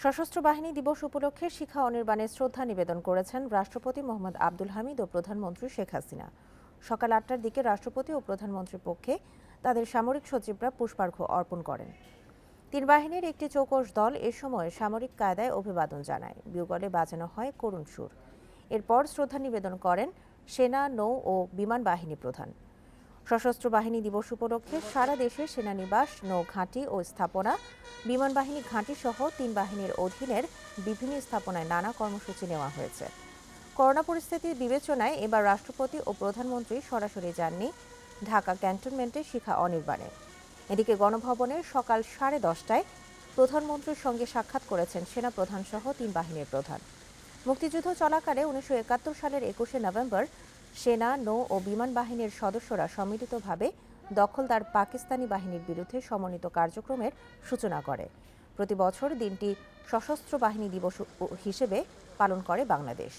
সশস্ত্র বাহিনী দিবস উপলক্ষে শিখা অনির্বাণে শ্রদ্ধা নিবেদন করেছেন রাষ্ট্রপতি মোহাম্মদ আব্দুল হামিদ ও প্রধানমন্ত্রী শেখ হাসিনা। সকাল ৮টার দিকে রাষ্ট্রপতি ও প্রধানমন্ত্রীর পক্ষে তাদের সামরিক সচিবরা পুষ্পার্ঘ্য অর্পণ করেন। তিন বাহিনীর একটি চৌকস দল এ সময় সামরিক কায়দায় অভিবাদন জানায়। বিউগলে বাজানো হয় করুণ সুর। এরপর শ্রদ্ধা নিবেদন করেন সেনা, নৌ ও বিমান বাহিনী প্রধান। সশস্ত্র বাহিনী দিবস উপলক্ষে সারা দেশে সেনানিবাস, নৌ ঘাঁটি ও স্থাপনা, বিমান বাহিনী ঘাঁটি সহ তিন বাহিনীর অধীনের বিভিন্ন স্থাপনায় নানা কর্মসূচি নেওয়া হয়েছে। করোনা পরিস্থিতির বিবেচনায় এবার রাষ্ট্রপতি ও প্রধানমন্ত্রী সরাসরি যাননি ঢাকা ক্যান্টনমেন্টে শিখা অনির্বাণে। এদিকে গণভবনে সকাল 10:30টায় প্রধানমন্ত্রীর সঙ্গে সাক্ষাৎ করেছেন সেনাপ্রধান সহ তিন বাহিনীর প্রধান। মুক্তিযুদ্ধ চলাকালে 1971 সালের 21শে নভেম্বর সেনা, নৌ ও বিমান বাহিনীর সদস্যরা সম্মিলিতভাবে দখলদার পাকিস্তানি বাহিনীর বিরুদ্ধে সমন্বিত কার্যক্রমের সূচনা করে। প্রতি বছর দিনটি সশস্ত্র বাহিনী দিবস হিসেবে পালন করে বাংলাদেশ।